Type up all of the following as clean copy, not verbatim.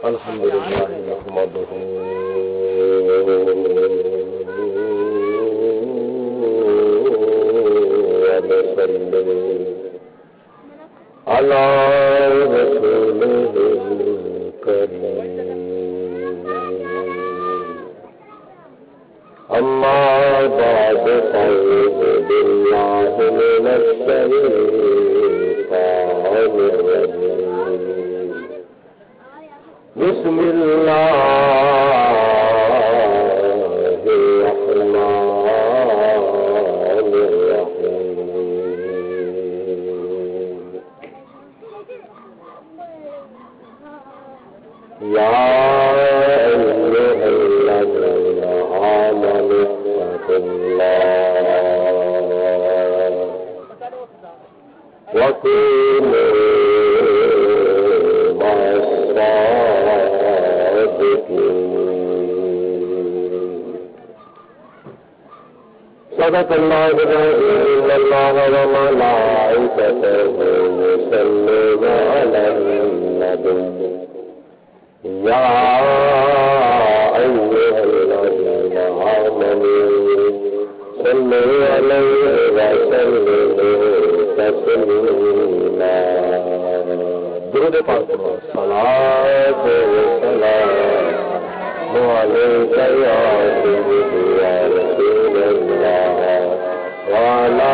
الحمد لله نحمده ونصلي على رسوله الكريم أما بعد فأعوذ بالله من الشيطان الرجيم بسم الله الرحمن الرحيم يا أيها الذين آمنوا اتقوا الله وكونوا مع صدق الله إن الله وملائكته يصلون على النبي يا أيها الذين آمنوا صلوا عليه وسلموا تسليما درود پاک صلاة والسلام عليك يا سيدي يا رسول الله وعلى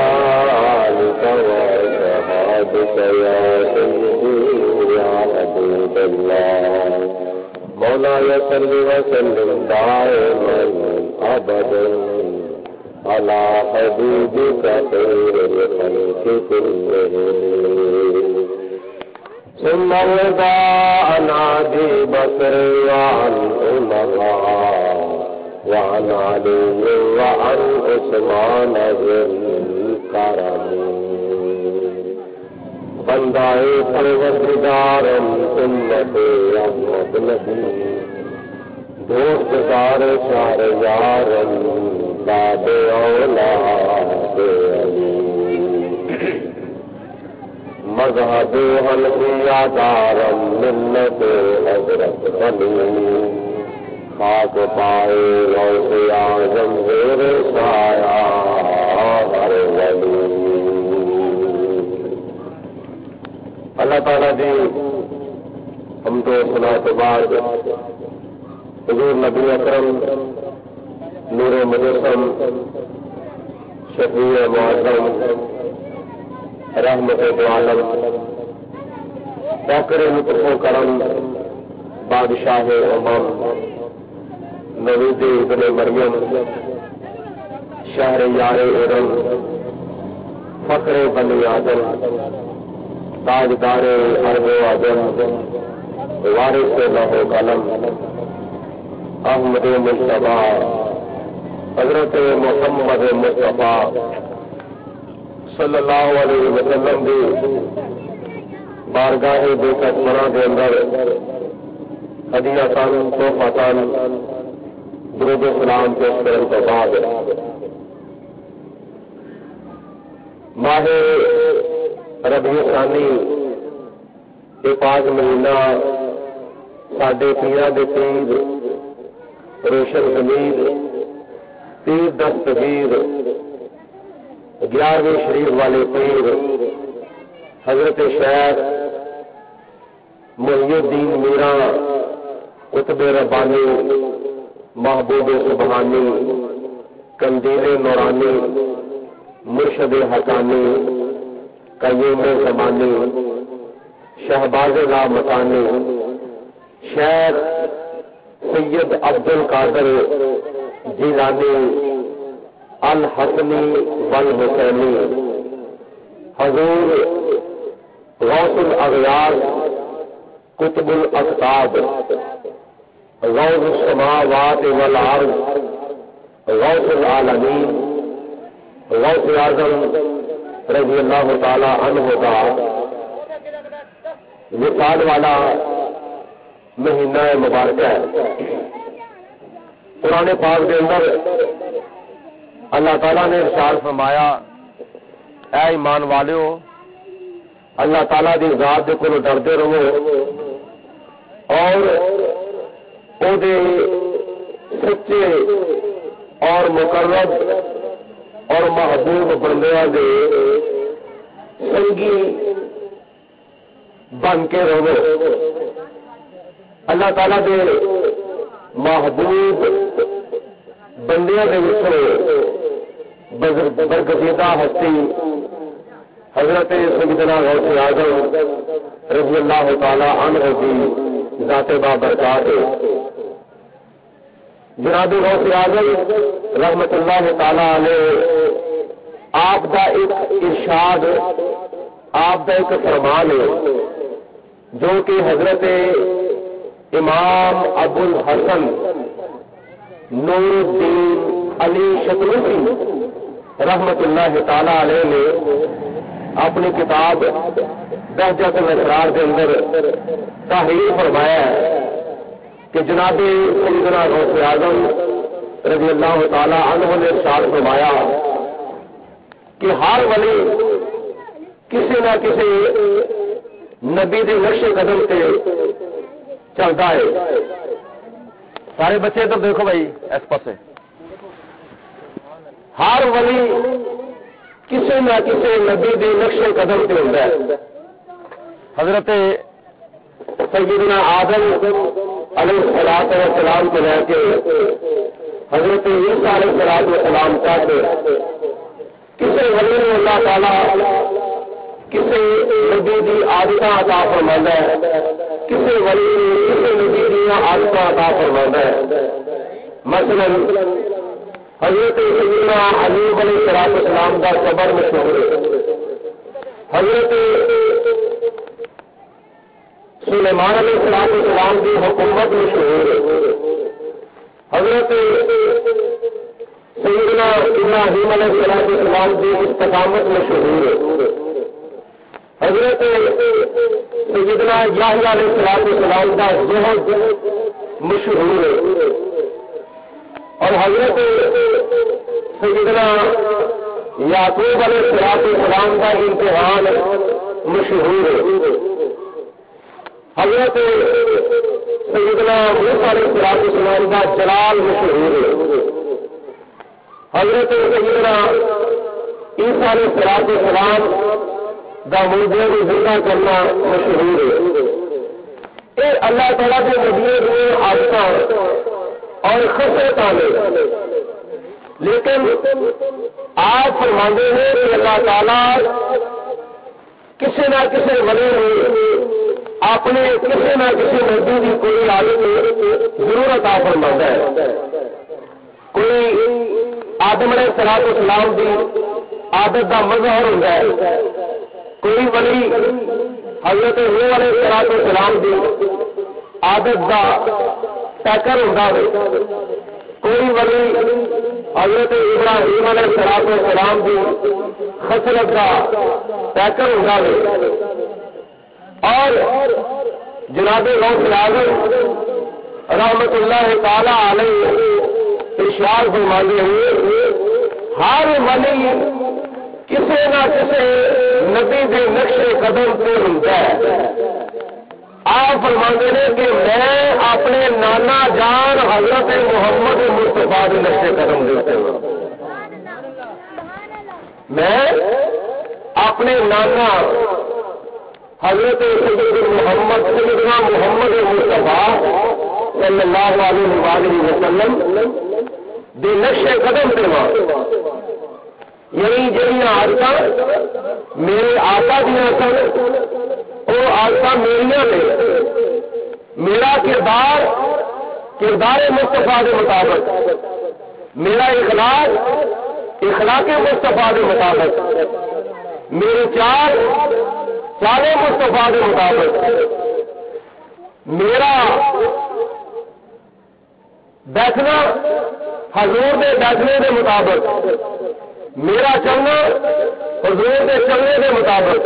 آلك وصحابك يا سيدي يا حبيب الله مولاي صل وسلم دائما أبدا على حبيبك خير الخلق كلهم ثم رضا عن أبي بكر وعن عمر وعن علي وعن عثمان ذي الكرم بندائے پروردگارم سنت احمد نبی دوست دار شار یارم باب اولاد علی مذہب حنفیہ دارم ملت حضرت علی خاک پائے غوث اعظم زیر سایہ ہر ولی اللہ تعالیٰ دی حمد و ثنا کے بعد حضور نبی اکرم نور مجسم شفیع معظم رحمت عالم فاخر لطف و کرم بادشاہ امم نوید ابن مریم شہر یار ارم فخر بنی آدم تاجدار عرب و عجم وارث لوح و قلم احمد مصطفیٰ حضرت محمد مصطفیٰ صلی اللہ علیہ وسلم دی بارگاہ بے کسمرہ کے اندر ہدیہ تن تحفہ تن درود و سلام پیش کرنے کے بعد ماہ ربیع ثانی یہ 5 مہینہ ساڈے پیراں دے پیر روشن ضمیر پیر دستگیر 11ویں شریف والے پیر حضرت شیخ محی الدین میرا قطب ربانی محبوب سبحانی قندیل نورانی مرشد حقانی قیوم زمانی شہباز لامکانی شیخ سید عبد القادر جیلانی الحسنی والحسینی حضور غوث الاغیار قطب الاقطاب غوث السماوات والارض غوث العالمین غوث اعظم رضی اللہ تعالی عنہ کا وصال والا مہینہ مبارکہ ہے. قرآن پاک کے اندر اللہ تعالیٰ نے ارشاد فرمایا اے ایمان والو اللہ تعالیٰ دی ذات دے کولوں ڈردے رہو اور او دے سچے اور مقرب اور محبوب بندیاں دے سنگی بن کے رہو۔ اللہ تعالیٰ دے محبوب بندیاں دے وچوں برگزیدہ ہستی حضرت سیدنا غوث اعظم رضی اللہ تعالی عنہ کی ذات بابرکات جناب غوث اعظم رحمت اللہ تعالی علیہ آپ دا ایک ارشاد، آپ دا ایک فرمان ہے جو کہ حضرت امام ابو الحسن نور الدین علی شتروسی رحمت اللہ تعالی علیہ نے اپنی کتاب بہجت الاسرار کے اندر تحریر فرمایا ہے کہ جناب سیدنا غوث اعظم رضی اللہ تعالی عنہ نے ارشاد فرمایا کہ ہر ولی کسی نہ کسی نبی دے نقش قدم سے چلتا ہے۔ سارے بچے تو دیکھو بھائی اس پاس، ہر ولی کسی نہ کسی نبی دے نقش قدم سے ہوتا ہے۔ حضرت سیدنا آدم علیہ الصلوۃ والسلام کو لے کے حضرت عیسیٰ علیہ الصلوۃ والسلام تک کسی ولی نے اللہ تعالیٰ کسی نبی دی عادت عطا فرماتا ہے، کسی ولی نے کسی نبی دی عادت عطا فرماتا ہے۔ مثلا حضرت سیدنا ایوب علیہ السلام کا صبر مشہور ہے، حضرت سلیمان علیہ السلام کی حکومت مشہور ہے، حضرت سیدنا ابراہیم علیہ السلام کی استقامت مشہور ہے، حضرت سیدنا یحییٰ علیہ السلام کا زہد مشہور ہے، اور حضرت سیدنا یعقوب علیہ السلام کا امتحان مشہور ہے، حضرت سیدنا موسیٰ علیہ السلام کا جلال مشہور ہے، حضرت سیدنا عیسیٰ علیہ السلام دا موجے کو زندہ کرنا مشہور ہے۔ یہ اللہ تعالیٰ کے نبیوں کی عادت اور خصلت ہے، لیکن آپ فرماتے ہیں کہ اللہ تعالیٰ کسی نہ کسی ولی میں اپنے کسی نہ کسی نبی کی کوئی عادت ضرور عطا فرماتا ہے۔ کوئی آدم علیہ السلام کی عادت کا مظہر ہوتا ہے، کوئی ولی حضرت نوح علیہ السلام کی عادت کا پیکر ہوتا ہے، کوئی ولی حضرت ابراہیم علیہ السلام کی خصلت کا پیکر ہوتا ہے، اور جناب غوث اعظم رحمت اللہ تعالی علیہ ارشاد فرماتے ہوئے ہر ولی کسی نہ کسی نبی کے نقش قدم پہ ہوتا ہے۔ آپ فرماتے ہیں کہ میں اپنے نانا جان حضرت محمد مصطفیٰ کے نقش قدم دیتے ہوں، میں اپنے نانا حضرت سیدنا محمد مصطفیٰ صلی اللہ علیہ وسلم دے نقش قدم پہ ہوں، یعنی جہاں عادت میرے آقا دیا سن وہ عادت میرا نے، میرا کردار مصطفیٰ کے مطابق، میرا اخلاق مصطفیٰ کے مطابق، میرے چال مصطفیٰ کے مطابق، میرا بیٹھنا حضور کے بیٹھنے کے مطابق، میرا چلنا حضور کے چلنے کے مطابق،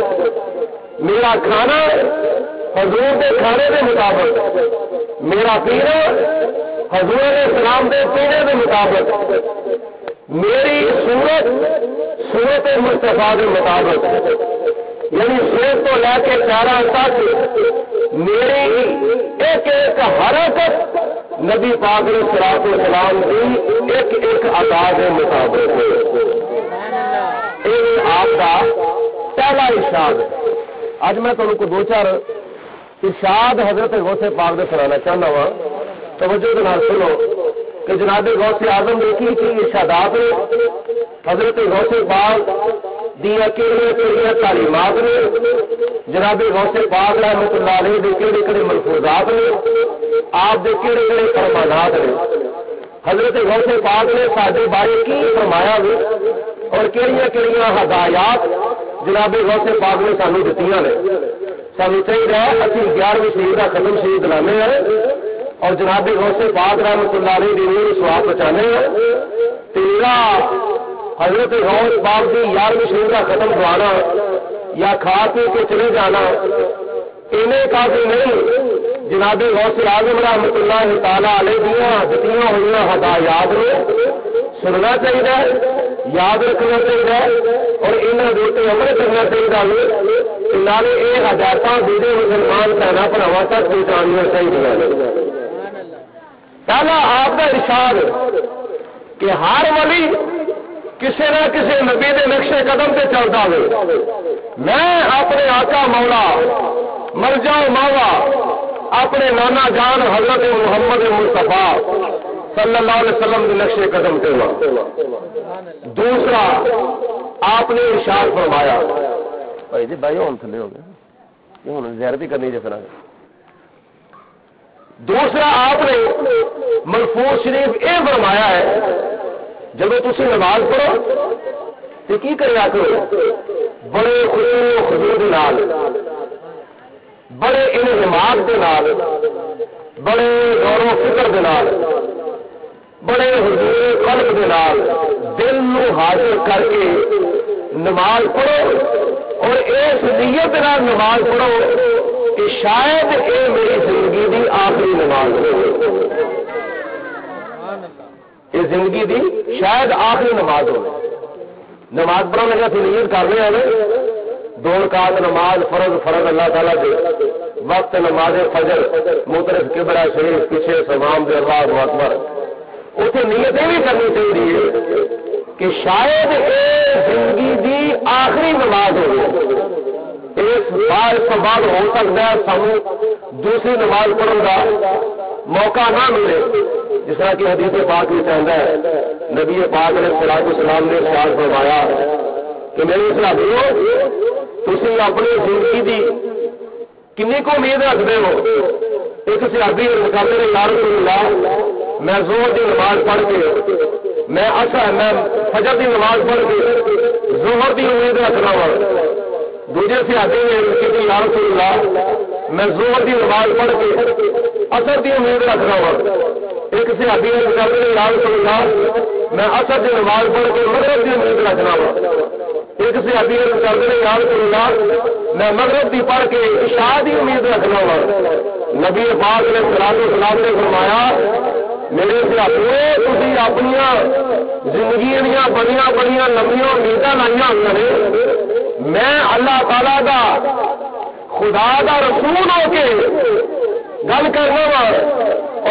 میرا کھانا حضور کے کھانے کے مطابق، میرا پینا حضور علیہ السلام کے پینے کے مطابق، میری صورت مصطفیٰ کے مطابق، یعنی سر تو لے کے چارہ تک میری ایک ایک حرکت نبی پاک علیہ الصلوۃ والسلام کی ایک ایک ادا کے مطابق یہ آپ کا پہلا ارشاد ہے۔ اج میں تمہیں کو دو چار ارشاد حضرت غوث پاک دے سنانا چاہتا وا، توجہ کے نال سنو کہ جناب غوث اعظم نے کی ارشادات نے، حضرت غوث پاک دیا کیڑی تعلیمات نے، جناب غوث پاک رحمۃ اللہ علیہ دے کیڑے ملفوظات نے، آپ دے کیڑے فرمانات نے، حضرت غوث پاک نے ساڈے بارے کی فرمایا بھی اور کیڑیاں ہدایات جناب غوث پاک نے سانو دتیاں نے۔ سانو چاہیے اسی 11ویں شہید کا ختم شہید لانے ہیں اور جناب غوث پاک رحمۃ اللہ علیہ دی نور سواب بچانے ہیں۔ تیرا حضرت غوث پاک کی 11ویں شہید کا ختم کروانا یا کھا پی کے چلے جانا انہیں کافی نہیں، جناب غوث اعظم رحمۃ اللہ تعالی علیہ دیا دتیاں ہوئی ہدایات نے سننا چاہیے، یاد رکھنا چاہیے اور انہوں نے عمل کرنا چاہیے، نالے یہ ہدایت دوسرے مسلمان بہنوں بھراواں تک پہنچانیاں چاہیے۔ پہلا آپ کا ارشاد کہ ہر ولی کسی نہ کسی نبی کے نقشے قدم سے چلتا ہو، میں اپنے آقا مولا مرجع ماوا اپنے نانا جان حضرت محمد مصطفیٰ صلی اللہ علیہ وسلم کے نقشے قدم سے ہوا۔ دوسرا آپ نے ارشاد فرمایا، بھائی جی بھائی ہوں تھلے ہو گئے ہوں زیارت کرنی جی پھر دوسرا آپ نے ملفوظ شریف یہ فرمایا ہے جب تسی نماز پڑھو تو کی کریا کرو، بڑے خضوع دے نال، بڑے انہماک دے نال، بڑے غور و فکر دے نال، بڑے حضور قلب دے نال دل نو حاضر کر کے نماز پڑھو اور اس نیت نال نماز پڑھو کہ شاید اے میری زندگی دی آخری نماز ہو، یہ زندگی دی شاید آخری نماز ہو۔ نماز پڑھنے کا نیت کر رہے ہیں 2 رکعت نماز فرض اللہ تعالیٰ دے وقت نماز فجر مطرف کبرا شریف پیچھے سمام دے اللہ اکبر، اتنے نیت یہ بھی کرنی چاہیے کہ شاید یہ زندگی دی آخری نماز ہو، اس بعد ہو سکتا ہے سانو دوسری نماز پڑھنے کا موقع نہ ملے، جس طرح کہ حدیث پاک بھی چاہتا ہے نبی پاک علیہ الصلوۃ والسلام نے ارشاد فرمایا کہ میرے صحابیوں تسی اپنی زندگی دی کنی کو امید رکھتے ہو؟ ایک صحابی کرتے ہیں یا رسول اللہ میں زہر دی نماز پڑھ کے میں فجر دی نماز پڑھ کے زہر دی امید رکھنا وا۔ دوسرے صحابی نے کہ یا رسول اللہ میں زہر دی نماز پڑھ کے اثر دی امید رکھنا وا۔ ایک صحابی نے کرتے ہیں یا رسول اللہ میں اثر دی نماز پڑھ کے مغرب دی امید رکھنا وا۔ ایک صحابی نے کرتے ہیں یا رسول اللہ میں مغرب دی پڑھ کے عشاء دی امید رکھنا وا۔ نبی پاک علیہ الصلوۃ والسلام نے فرمایا میرے صحابیوں تسی اپنی زندگی دیا بڑی لمبیاں امیداں لائیاں ہوئی، میں اللہ تعالی دا خدا دا رسول ہو کے گل کرنا وا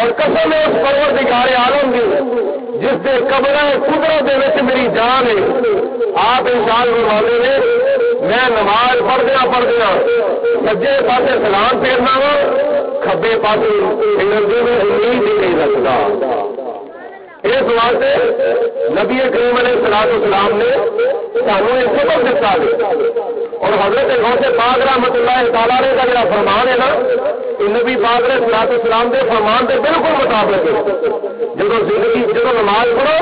اور قسم اس پروردگار عالم دی جس دے قبر قدرت دے وچ میری جان ہے، آپ انسان فرماتے ہیں میں نماز پڑھدیا سجے پاسے سلام پھیرنا وا، کھبے پاسے انگریزی میں امید ہی نہیں رکھتا۔ اس واسطے نبی کریم علیہ الصلوۃ والسلام نے سانو ایک سبق دیتا ہے اور حضرت غوث پاک رحمۃ اللہ تعالی علیہ کا جڑا فرمان ہے نا نبی پاک علیہ الصلوۃ والسلام کے فرمان کے بالکل مطابق ہے۔ جب نماز پڑھو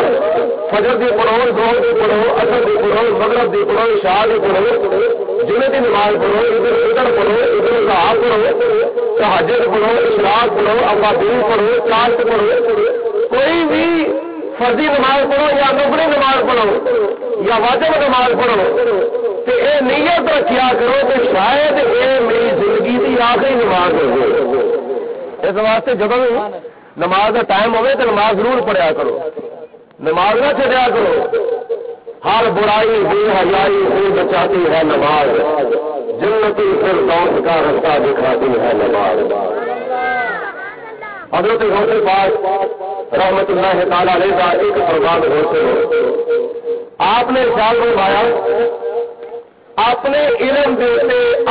فجر دی پڑھو، ظہر دی پڑھو، عصر دی پڑھو، مغرب دی پڑھو، عشاء دی پڑھو، جمعے دی نماز پڑھو، عید الفطر پڑھو، عید الاضحیٰ پڑھو، تہجد پڑھو، اشراق پڑھو، اوابین پڑھو، چاشت پڑھو، کوئی بھی فرضی نماز پڑھو یا نفلی نماز پڑھو یا واجب نماز پڑھو تو یہ نیت رکھیا کرو کہ شاید یہ میری زندگی کی آخری نماز ہو۔ اس واسطے جب نماز کا ٹائم ہوئے تو نماز ضرور پڑھیا کرو، نماز نہ چھڑیا کرو۔ ہر برائی بے حیائی سے بچاتی ہے نماز، جنتی فردوس کا رستہ دکھاتی ہے نماز. حضرت غوث پاک رحمت اللہ تعالی علیہ کا ایک فرمان ہوتے ہو آپ نے ارشاد فرمایا اپنے علم دے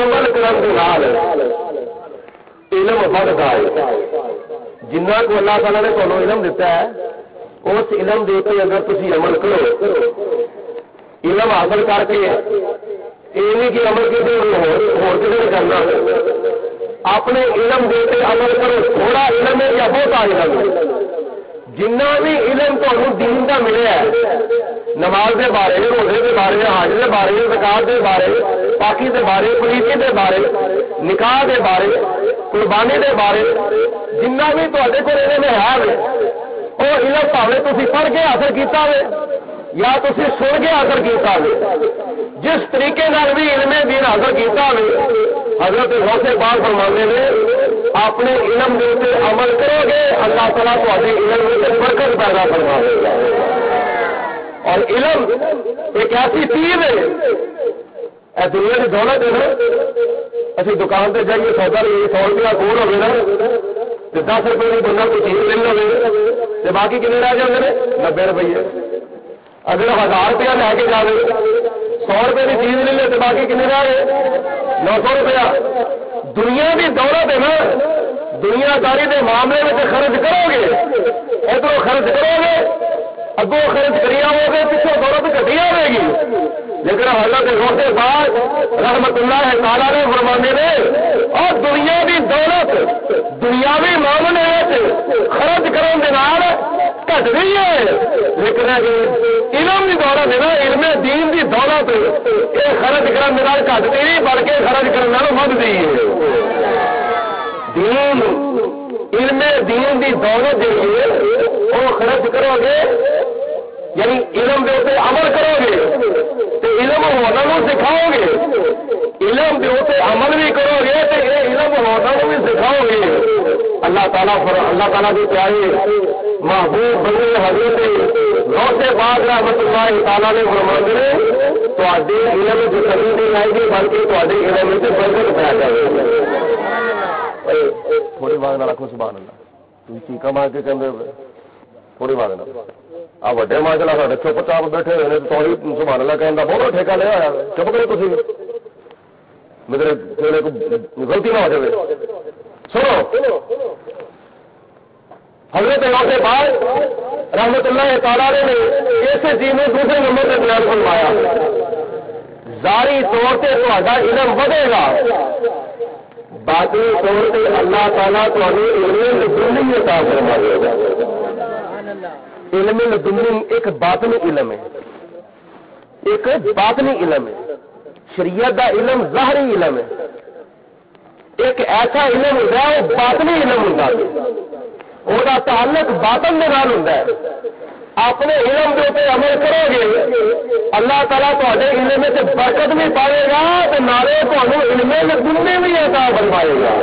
عمل کرن دے نال علم بڑھتا ہے. جنہ کو اللہ تعالیٰ نے تمہیں علم دیتا ہے اس علم دے کے اگر تسی عمل کرو علم حاصل کر کے یہ نہیں کہ عمل کسی کسی کرنا اپنے علم دے کے عمل کرو. تھوڑا علم ہے یا بہت علم ہے جنہ بھی علم تمہیں دین کا ملیا ہے نماز کے بارے روزے کے بارے حج کے بارے زکات کے بارے پاکی کے بارے پلیتی کے بارے نکاح کے بارے قربانی کے بارے جنہ بھی تے کو علم ہے وہ علم پاوے تھی پڑھ کے حاصل کیتا ہے یا تھی سن کے حاصل کیتا ہے جس طریقے بھی علم دین حاصل کیتا ہے حضرت غوث پاک فرمانے نے اپنے علم کے اوپر عمل کرو گے اللہ تعالیٰ تھوڑے علم میں برکت پیدا فرما دے گا. اور علم ایک ایسی چیز ہے دنیا کی دولت ہے نا اسی دکان پہ جائیے سودا لیے 100 روپیہ کون ہوگا نا تو 10 روپئے کی بندہ کوئی چیز لے لو تو باقی کتنے رہ جاتے ہیں 90 روپیے. اگر 1000 روپیہ لے کے جائے 100 روپئے کی چیز لے لے تو باقی کتنے رہ گئے 900 روپیہ. دنیا کی دولت ہے نا دنیا داری کے معاملے میں خرچ کرو گے ادھر خرچ کرو گے اگوں خرچ کری آؤ گے پچھوں دولت گھٹی آئے گی. لیکن حضرت غوث پاک رحمت اللہ تعالیٰ نے فرمانے نے اور دنیا کی دولت دنیاوی معاملے خرچ کرنے کے نال گھٹ رہی ہے لیکن علم کی دولت ہے نا علم دین کی دولت یہ خرچ کرنے کے نال گھٹتی نہیں بلکہ خرچ کرنے نال ودتی ہے. دین علم دین کی دولت جی ہے وہ خرچ کرو گے یعنی علم کے اوپر عمل کرو گے تو علم ہونا سکھاؤ گے علم کے اوپر عمل بھی کرو گے تو یہ علم ہونا بھی سکھاؤ گے. اللہ تعالیٰ کی پیارے محبوب بنی حضرت غوث پاک رحمت اللہ تعالیٰ نے فرماتے ہیں تو علم جو کمی نہیں آئے گی بلکہ تے علم سے برکت پایا جائے گا. تھوڑی بات نہ رکھو سبحان اللہ تھی چیقا مار کے کہتے تھوڑی بات نہ آ وڈے ماشاء اللہ چپ چاپ بیٹھے ہوئے تو سبحان اللہ کہنے کا بہت ٹھیکہ لیا ہوا چپ کرو تھی میرے غلطی نہ ہو جائے. سنو حضرت غوث پاک رحمت اللہ تعالیٰ نے اسی چیز میں دوسرے نمبر سے بیان فرمایا ظاہری طور سے تہاڈا علم ودے گا باطنی طور سے اللہ تعالیٰ علم لدنی عطا فرمائے گا. علم لدنی ایک باطنی علم ہے ایک باطنی علم ہے. شریعت دا علم ظاہری علم ہے ایک ایسا علم ہوتا ہے وہ باطنی علم ہوتا ہے وہ تعلق باطن کے نال ہوتا ہے. اپنے علم کے اوپر عمل کرو گے اللہ تعالیٰ تے علم سے برکت بھی پائے گا تو نالے تمہیں علم لدنی بھی عطا فرمائے گا.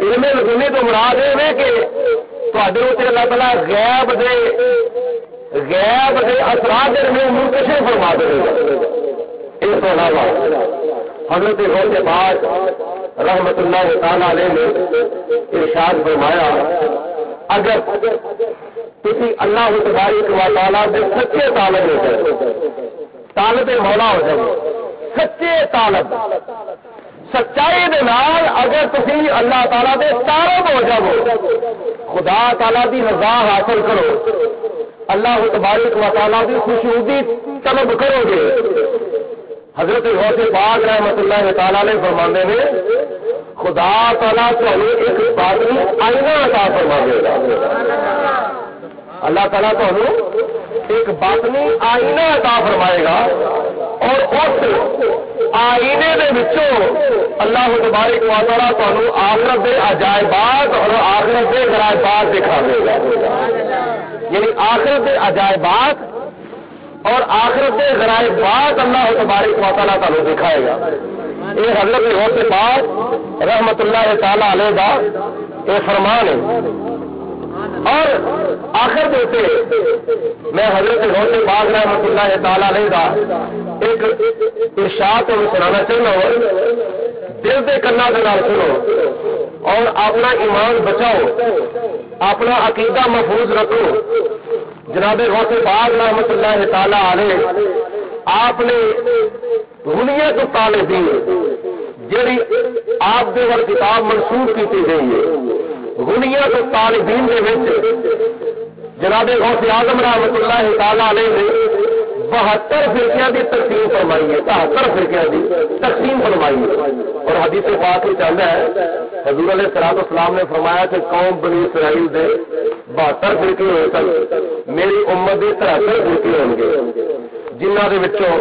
علم لدنی تو مراد یہ کہ تے اللہ تعالیٰ غیب دے اثرات میں منتشر فرما دے گا. اس کے علاوہ حضرت غوث پاک رحمت اللہ تعالیٰ علیہ نے ارشاد فرمایا اگر تھی اللہ تبارک و تعالیٰ کے سچے طالب ہو جائے طالب مولا ہو جائے سچے طالب سچائی دے نال اگر تسی اللہ تعالیٰ دے طالب ہو جاؤ خدا تعالیٰ دی رضا حاصل کرو اللہ تبارک و تعالیٰ دی خوشنودی طلب کرو گے. حضرت غوث پاک رحمت اللہ تعالیٰ نے فرمانے میں خدا تعالیٰ تمہیں ایک باطنی آئینہ عطا فرمائے گا. اللہ تعالیٰ تمہیں ایک باطنی آئینہ عطا فرمائے گا اور اس آئینے دے وچوں اللہ تبارک و تعالیٰ تمہیں آخرت دے عجائبات اور آخرت دے غرائبات دکھاوے گا. یعنی آخرت دے عجائبات اور آخرت دے غرائبات اللہ تبارک و تعالیٰ تمہیں دکھائے گا. یہ حضرت غوث پاک رحمت اللہ تعالیٰ علیہ کا یہ فرمان ہے. اور آخر دیتے میں حضرت غوث پاک رحمۃ اللہ تعالی علیہ کا ایک ارشاد اور سنانا چاہنا ہوں، دل دے کنا دے نال سنو اور اپنا ایمان بچاؤ، اپنا عقیدہ محفوظ رکھو۔ جناب غوث پاک رحمۃ اللہ تعالی علیہ آپ نے غنیت الطالبین جڑی آپ دے ور کتاب منسوخ کی گئی ہے، غنیت الطالبین دے وچ جناب غوث اعظم رحمۃ اللہ تعالی علیہ نے 72 فرقیاں دی تقسیم فرمائی ہے، 73 فرقیاں دی تقسیم فرمائی ہے۔ اور حدیث پاک میں چاہتا ہے حضور علیہ الصلوۃ والسلام نے فرمایا کہ قوم بنی اسرائیل دے 72 فرقے ہوئے سن، میری امت دے 73 فرقے ہوں گے، جنہاں دے وچوں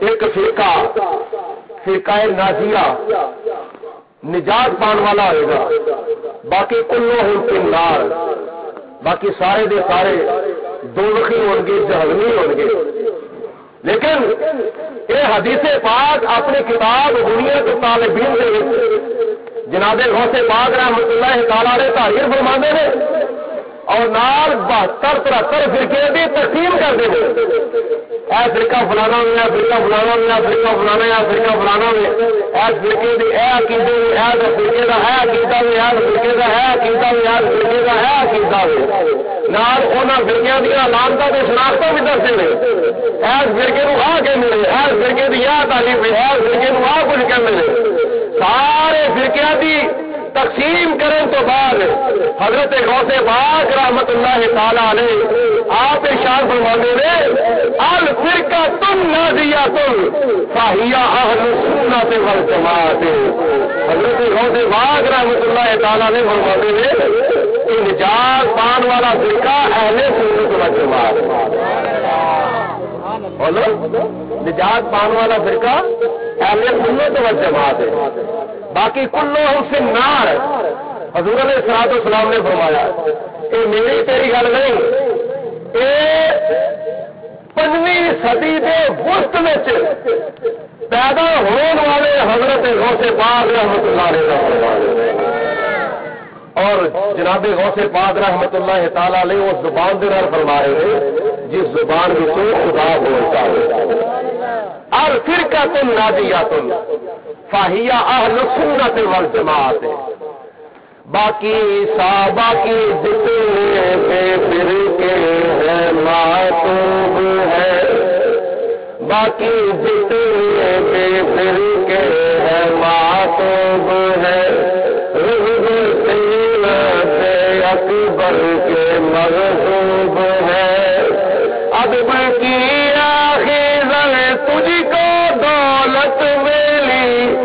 ایک فرقہ ناجیہ نجات پان والا ہوئے گا، باقی کلوہم فی النار، باقی سارے دے سارے دوزخی ہوں گے، جہنمی ہوں گے۔ لیکن یہ حدیث پاک اپنی کتاب غنیت الطالبین دے جناب غوث پاک رحمۃ اللہ تعالی علیہ تحریر فرماندے نے اور نال 72-73 فرقے دی تقسیم کرتے ہیں، اے فرقہ فلانا ہوئے، اے فرقہ فلانا ہوئے، اے فرقہ فلانا ہے، اے فرقہ فلانا ہوئے، اے فرقے دی اے عقیدے ہوئے، اے فرقے دا اے عقیدہ ہوئے، اے فرقے دا اے عقیدہ ہوئے، اے فرقے دا اے عقیدہ ہوئے، نال انہاں فرقیاں دی علامتاں تے شناختاں بھی دسدے نے، اے فرقے نو آ کے ملے، اے فرقے دی اے تعلیم ہے، اے فرقے نو آ کچھ کہ ملے، سارے فرقیاں دی تقسیم کرنے تو بعد حضرت غوث پاک رحمت اللہ تعالی علیہ آپ ارشاد فرماتے ہیں الفرقۃ الناجیۃ فہی اہل السنۃ والجماعۃ۔ حضرت غوث پاک رحمت اللہ تعالی علیہ فرماتے ہیں کہ نجات پان والا فرقہ اہل سنت والجماعت، بولو نجات پان والا فرقہ اہل سنت والجماعت ہے، باقی کلوہم فی النار۔ حضور علیہ الصلوۃ والسلام نے فرمایا یہ میری تیری گل نہیں، یہ 5ویں صدی کے وسط میں پیدا ہونے والے حضرت غوث پاک رحمۃ اللہ علیہ کا فرمان ہے۔ اور جناب غوث پاک رحمۃ اللہ تعالی علیہ اس زبان دے نال فرما رہے ہیں جس زبان وچوں خدا بولتا ہے، الفرقۃ الناجیۃ فہی اہل السنۃ والجماعت۔ باقی باقی جتنے بے فرقے ہیں معصوم ہے، باقی جتنے بے فرقے ہیں معصوم ہے، رزق سینت اکبر کے مرغوب ہے، ادب کی آخر تجھ کو دولت ملی،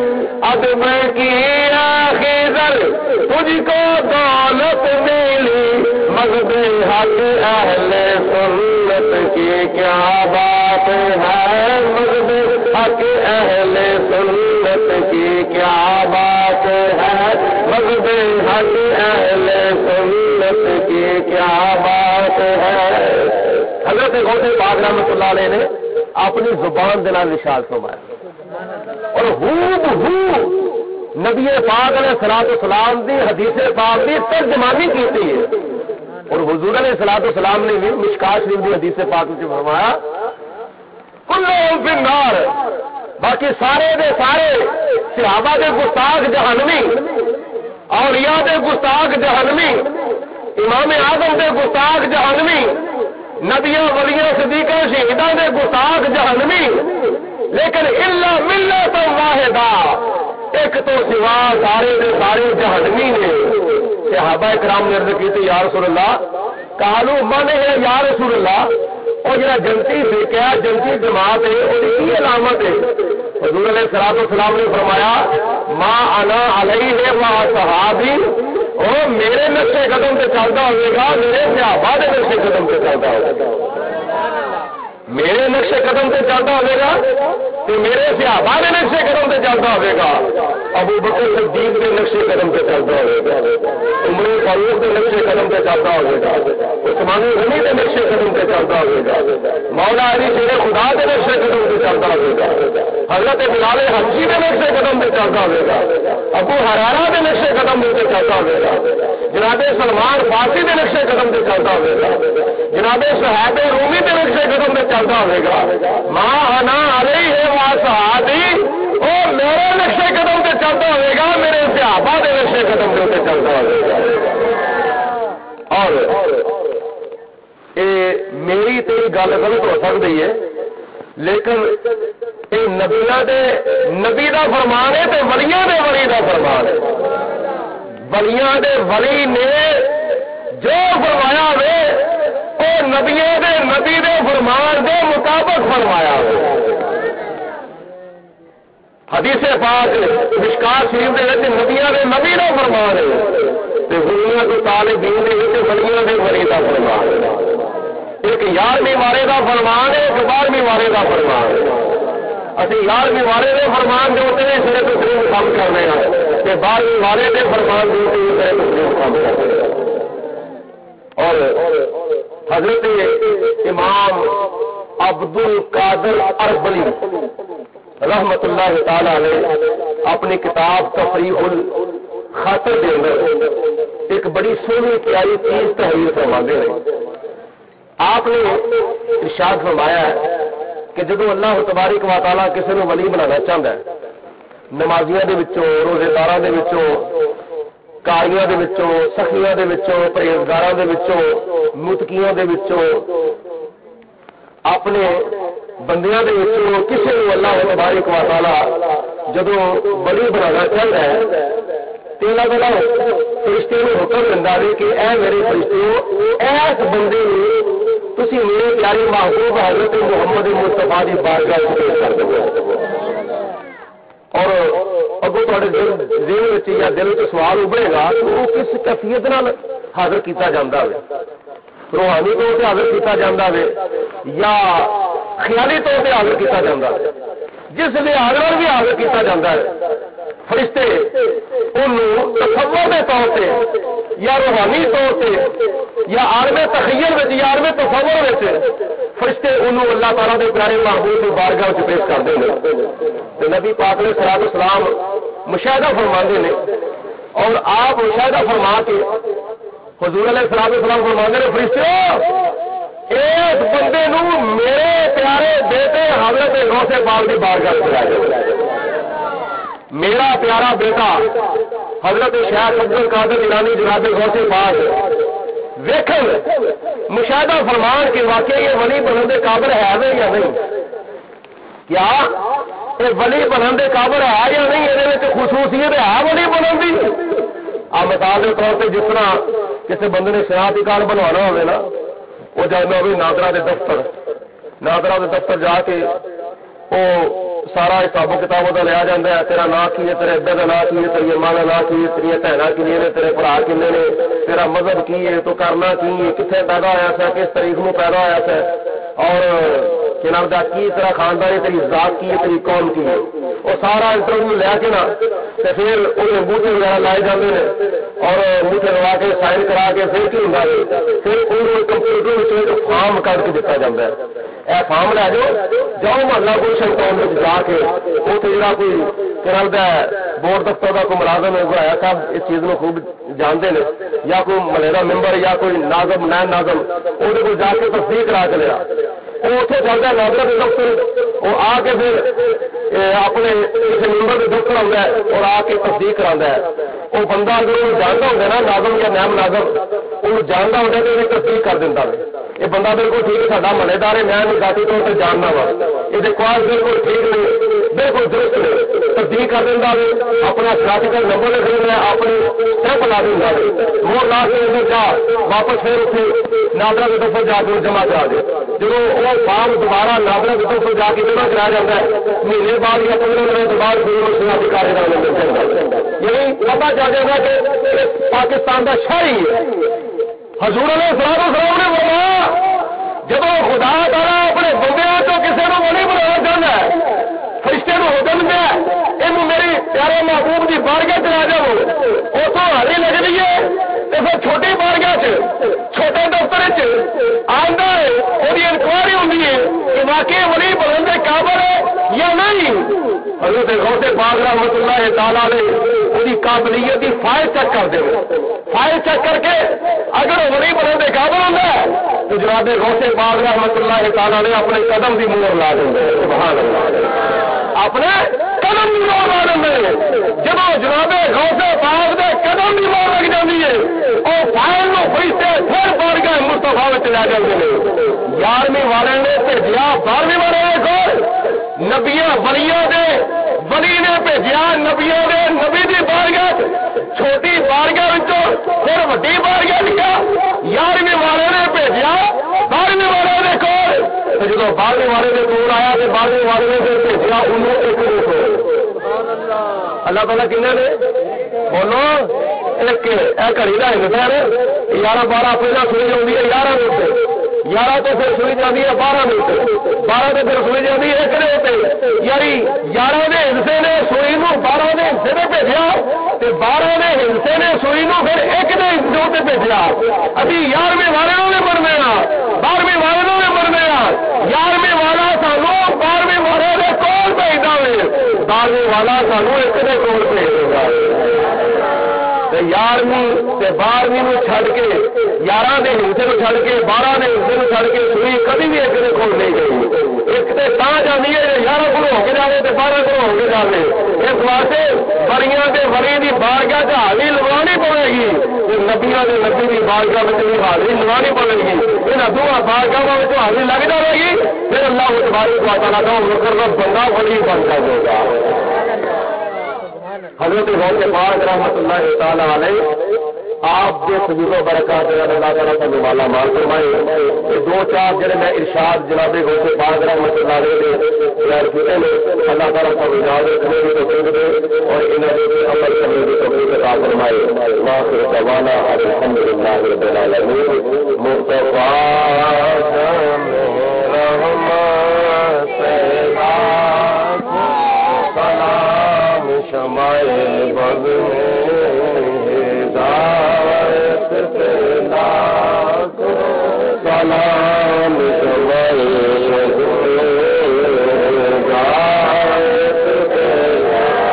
ادب کی آخر تجھ کو دولت ملی، مذہب حق اہل سنت کی کیا بات ہے، مذہب حق اہل سنت کی کیا بات ہے، مذہب حق اہل سنت کی کیا بات ہے۔ حضرت غوث پاک رحمۃ اللہ علیہ نے اپنی زبان دے نال ارشاد فرمایا اور ہو نبی پاک علیہ الصلوۃ والسلام دی حدیث پاک دی ترجمانی کی ہے، اور حضور علیہ الصلوۃ والسلام نے بھی مشکات شریف دی حدیث پاک میں فرمایا کلہم فی النار، باقی سارے دے سارے صحابہ دے گستاخ جہنمی، اولیاء دے گستاخ جہنمی، امام اعظم دے گستاخ جہنمی، نبیوں ولیوں صدیقوں شہیداں دے گستاخ جہنمی، لیکن الا ملت واحدہ، ایک تو سوا سارے دے سارے جہنمی نے۔ صحابہ کرام نے عرض کی تھی یا رسول اللہ، قالوا من ہے یا رسول اللہ، اور جڑا جنتی فرقہ جنتی جماعت ہے اور کی علامت ہے؟ حضور علیہ الصلوۃ والسلام نے فرمایا ما انا علیہ و صحابی، اور میرے نقشے قدم پہ چلتا ہوئے گا، میرے صحابہ کے نقشے قدم پہ چلتا ہوگا، میرے نقشے قدم پہ چلتا ہوئے گا تو میرے صحابہ کے نقشے قدم پہ چلتا ہوئے گا، ابو بکر صدیق کے نقشے قدم پہ چلتا ہوئے گا، عمر فاروق کے نقشے قدم پہ چلتا ہوئے گا، عثمان غنی کے نقشے قدم پہ چلتا ہوئے گا، مولا علی شیر خدا کے نقشے قدم پہ چلتا ہوئے گا، حضرت بلال حبشی کے نقشے قدم پہ چلتا ہوئے گا، ابو حرارہ کے نقشے قدم پہ چلتا ہوئے گا، جناب سلمان فارسی کے نقشے قدم سے چلتا ہوگا، جناب صہیب رومی کے نقشے قدم سے چلتا ہوگا، ماں انا علیہ واصحابی وہ میرے نقشے قدم سے چلتا ہوگا، میرے صحابہ کے نقشے قدم سے چلتا ہوگا۔ اور میری تیری گل غلط ہو سکتی ہے، لیکن یہ نبی دا فرمان ہے تے ولیاں دے ولی دا فرمان ہے۔ ولیاں دے ولی نے جو فرمایا ہوئے وہ نبی دے فرمان دے مطابق فرمایا ہوئے۔ حدیث پاک مشکات شریف دے وچ نبیاں دے نبی دا فرمان ہے تے ولیاں کو طالبین دے وچ ولیاں دے ولی دا فرمان ہے۔ ایک 11ویں وارے کا فرمان ہے، ایک 12ویں وارے کا فرمان ہے۔ اسی 11ویں وارے کے فرمان جو ہوتے ہیں سرے تو صرف کام کرنے ہیں کہ 12ویں وارے کے فرمان جو ہوتے ہیں سرے تو صرف کام کرنے ہیں۔ اور حضرت امام عبد القادر اربلی رحمت اللہ تعالی علیہ اپنی کتاب تفریح الخاطر کے اندر ایک بڑی سونی پیاری چیز تحریر فرماتے ہیں۔ آپ نے ارشاد فرمایا ہے کہ جب اللہ تبارک و تعالیٰ کسی نے ولی بنانا چاہتا ہے، نمازیاں دے وچوں، روزے داراں دے وچوں، قاریاں دے وچوں، سخیاں دے وچوں، پرہیزگاراں دے وچوں، متقیاں دے وچوں، اپنے بندیاں دے وچوں کسی نے اللہ تبارک و تعالیٰ جدوں ولی بنانا چاہتا ہے تیلا بلا فرشتے نے حکم دینا ہے کہ اے میرے فرشتے ایس بندے تسی میرے پیاری محبوب حضرت محمد مصطفیٰ کی بارگاہ میں پیش کر دو۔ اور اگوں تھوڑے ذہن یا دل سے سوال ابھرے گا تو وہ کس کیفیت نال حاضر کیتا جاتا ہے، روحانی طور سے حاضر کیتا جاتا ہے یا خیالی طور سے حاضر کیتا جاتا ہے؟ جس لیے حاضر بھی حاضر کیتا جاتا ہے، فرشتے انہوں تصور کے طور سے یا روحانی طور سے یا عالم تخیل یا عالم تصور فرشتے انہوں اللہ تعالیٰ کے پیارے محبوب کی بارگاہ سے پیش کرتے ہیں۔ تو نبی پاک علیہ الصلوۃ والسلام مشاہدہ فرماتے ہیں اور آپ مشاہدہ فرما کے حضور علیہ الصلوۃ والسلام فرماتے ہیں فرشتے اس بندے نو میرے پیارے بیٹے حضرت غوث پاک کی بارگاہ سے لایا، میرا پیارا بیٹا حضرت شیخ عبد القادر جیلانی جناب غوث پاک ویکھن مشاہدہ فرمان کہ واقعی یہ ولی بننے کے قابل ہے یا نہیں، کیا یہ ولی بننے کے قابل ہے یا نہیں، یہ خصوصیت ہے ولی بننے کی۔ آپ مثال کے طور پہ جس طرح کسی بندے نے شناختی کارڈ بنوانا ہوئے نا، وہ جانا ہوگی نادرا کے دفتر جا کے وہ سارا حساب و کتابوں کا لیا جاتا ہے، تیرا نام کی ہے، تیرے ابے کا نام کی ہے، تیری ماں کا نام کی ہے، تیریا بہنیں کنیاں نے، تیرے برا کنے نے، تیرا مذہب کی ہے، تو کرنا کی ہے، کتنے پیدا ہوا سا، کس تاریخ میں پیدا ہوا سا، اور کہ نام دا کی تیرا خاندان، تیری ذات کی ہے، تیری قوم کی ہے، وہ سارا انٹرویو لے کے نا تو پھر انہیں انگوٹھے وغیرہ لائے جاتے ہیں اور انگوٹھے لگا کے سائن کرا کے پھر کی ہوتا ہے، پھر انہوں کمپیوٹر میں فارم کٹ کے دیتا جاتا ہے، اے فارم لے جاؤ محلہ گلشن قوم میں جا کے اتنے جا کوئی کرتا ہے بورڈ دفتر کا کوئی ملازم ہے صاحب اس چیز کو خوب جانتے ہیں، یا کوئی ملیرا ممبر یا کوئی ناظم نائب ناظم وہ جا کے تصدیق کرا کے لیا، وہ اتنے چلتا ہے ناظرہ کے دفتر، وہ آ کے پھر اپنے کسی ممبر کے دفتر آتا ہے اور آ کے تصدیق کرا ہے، وہ بندہ اگر وہ جانتا ہوتا نا ناظم یا نائب ناظم وہ جانتا ہوتا تو انہیں تصدیق کر دینا ہے، یہ بندہ بالکل ٹھیک ہے، ساڈا محلے دار ہے، میں ذاتی طور سے جاننا وا، یہ کواس بالکل ٹھیک نہیں، بالکل درست نہیں، تصدیق کر دینا ہے، اپنا سرٹیفکیٹ نمبر لکھ دینا ہے، اپنی اسٹیمپ لا دینا ہے، وہ لا کے اندر جا واپس پھر اتنے نادرا کے دفتر جا کے جمع کرا دے، جب وہ فارم دوبارہ نادرا کے دفتر جا کے جمع کرایا جاتا ہے مہینے بعد یا 15 دن بعد پھر شناختی کارڈ کا نمبر چلتا ہے، یعنی پتا چل جائے گا کہ پاکستان کا شہری ہے۔ حضور علیہ السلام نے بولا جب خدا تعالیٰ اپنے بندے تو کسی کو ولی بنانا چاہتا ہے، فرشتے کو حکم دیا یہ میری پیارے محبوب کی بارگاہ چلا جاؤ، اتوں ہری لگ رہی ہے تو پھر چھوٹی بارگاہ چھوٹے دفتر آتا ہے، وہی انکوائری ہوتی ہے کہ واقعی ولی بننے کے قابل ہے یا نہیں۔ حضرت غوث پاک رحمۃ اللہ تعالیٰ نے وہی قابلیت کی فائل چیک کر دے، فائل چیک کر کے اگر وہ ولی بننے کے قابل ہوتا ہے تو جناب غوث پاک رحمت اللہ تعالیٰ نے اپنے قدم کی مہر لا دیں گے. سبحان اللہ. اپنے قدم کی مہر لا دیں گے. جب جناب غوث پاک دے قدم کی مہر لگ جاتی ہے اور فائل نو فرشتے پھر بڑھ گئے مصطفیٰ میں چلا جاتے ہیں. 11ویں والے نے بھیجا 12ویں والے کو نبیاں ولیاں دے ولی نے بھیجا نبیوں نے نبی دی بارگاہ چھوٹی بارگاہ پھر وڈی بارگاہ لکھا. 11ویں والے نے بھیجا 12ویں والے نے کول جب 12ویں والے نے کول آیا تو 12ویں والے نے بھیجا انہوں ایک دیکھو اللہ تعالیٰ کنے نے بولو ایک گھڑی کا حصہ ہے 11-12 پہلے سنی جاتی ہے 11 منٹ 11 تو پھر سنی جاتی ہے 12 منٹ 12 تو پھر سنی جاتی ہے ایک دے یعنی 11 کے حصے نے سوئی نو 12 کے حصے نے بھیجا 12 کے حصے نے سوئی نو پھر ایک دے حصے اتنے بھیجا. ابھی 11ویں والے نے بننے 12ویں والے نے بننے 11ویں والا سانو 12ویں والے نے کول بھیجتا ہے 12ویں والا سانو ایک دے کول بھیج دے 11ویں 12ویں چھڈ کے 11 کے حصے کو چھڈ کے 12 کے حصے کو چھڈ کے سوئی کبھی بھی ایک دے کول نہیں گئی. ایک تو جانی ہے 11 کو ہو کے جائے تو 12 کو ہو کے جائے. اس واسطے ولیاں کے ولی کی بارگاہ سے حاضری لوانی پڑے گی. نبیاں کے نبی کی بارگاہ میں بھی حاضری لوانی پڑے گی. ان دونوں بارگاہوں میں حاضری لگ جائے گی پھر اللہ تبارک و تعالیٰ کا مقرر بندہ ولی بن جائے گا. حضرت غوث پاک رحمت اللہ تعالیٰ علیہ آپ کے سجود و برکات اللہ تعالیٰ کا مالا مال فرمائے. یہ 2-4 جڑے میں ارشاد جناب غوث پاک رحمت اللہ علیہ نے بیان کیے ہیں اللہ تعالیٰ کا اجازت رکھنے کی توفیق دے اور انہیں عمل کرنے کی توفیق عطا فرمائے. واخر دعوانا الحمدللہ رب العالمین. مصطفیٰ شمائل بغ ہدایت سے لاکھ سلام شمائل بغ ہدایت سے لاکھ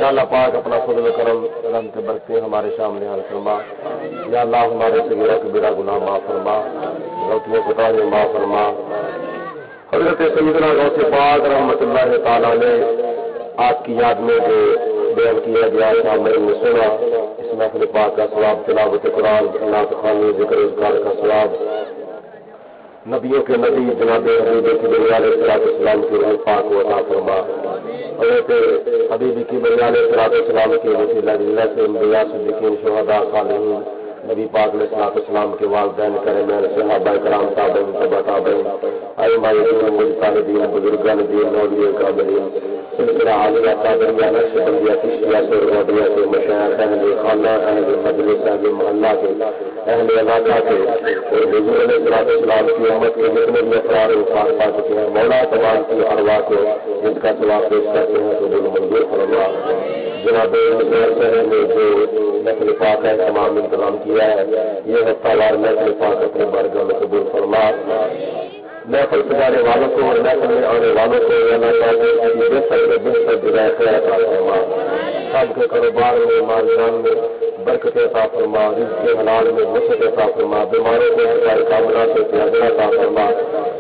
اللہ پاک اپنا فضل و کرم رحمت برکتیں ہمارے سامنے حال فرما. یا اللہ ہمارے صغیرہ کبیرہ گناہ معاف فرما. غلط اپنے خطا میں معاف فرما۔ حضرت سیدنا غوث پاک رحمۃ اللہ تعالیٰ نے آپ کی یاد میں جو بیان کیا گیا تھا میں نے سنا، اس محفل پاک کا ثواب تلاوت قرآن نعت خوانی ذکر اذکار کا ثواب نبیوں کے نبی جناب حبیب کی بنیاد صلاۃ السلام کی روح پاک و عطا فرما۔ حضرت حبیبی کی بنیاد صلاۃ السلام کے وسیلہ جلہ سے انبیاء صدیقین شہداء صالحین نبی پاک علیہ الصلوۃ والسلام کے والدین کریم صحابہ کرام تابعین تبع تابعین ائمہ دین مجتہدین بزرگان دین اولیاء کاملین سلسلہ عالیہ قادریہ نقشبندیہ چشتیہ سہروردیہ کے مشائخ اہل خانہ اہل مجلس اہل محلہ کے اہل علاقہ کے اور حضور علیہ الصلوۃ والسلام کی امت کے جتنے بھی افراد وفات پا چکے ہیں مولا تمام کی ارواح کو جس کا ثواب پیش کرتے ہیں قبول منظور فرما۔ جناب شہر میں جو محفل پاک ہے تمام انتظام کیا ہے، یہ ہفتہ وار محفل پاک اپنے بارگاہ میں قبول فرما۔ محفل سجانے والوں کو اور محفل میں آنے والوں کو اللہ تعالیٰ کی بہتر جزائے خیر عطا فرما۔ سب کے کاروبار میں مال جان میں برکت عطا فرما، رزق کے حلال میں وسعت عطا فرما، بیماروں کو شفائے کاملہ سے پیاضہ عطا فرما،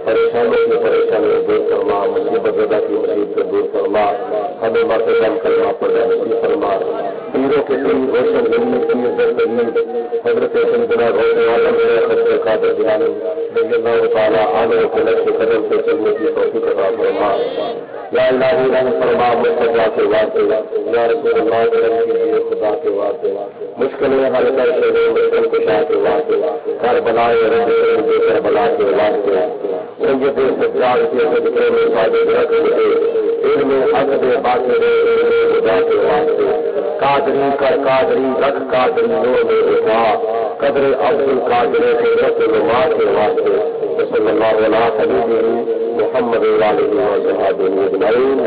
پریشانوں کی پریشانیوں دور فرما، مصیبت زدہ کی مصیبت دور فرما، ہمیں ماتھ کم کرنا پڑا نصیب فرما۔ پیروں کے دن روشن زمین کی عزت حضرت سیدنا غوث اعظم حضرت قادر جیلانی رضی اللہ تعالیٰ عنہ کے نقش قدم سے چلنے کی توفیق عطا فرما۔ یا اللہ رحم فرما مصطفیٰ کے واسطے، یا رسول اللہ کرم کیجیے خدا کے واسطے، مشکلیں حل کر کے مشکل کشا کے واسطے، کربلائے رب کربلا کے واسطے، سید سجاد کے صدقے میں صادق رکھ دے، علم حق دے باقی دے خدا کے واسطے، قادری کر قادری رکھ قادری نور میں اٹھا، قدر عبد القادر کے رت نما کے واسطے، صلی اللہ علیہ حبیبہ محمد علیہ وصحبہ اجمعین۔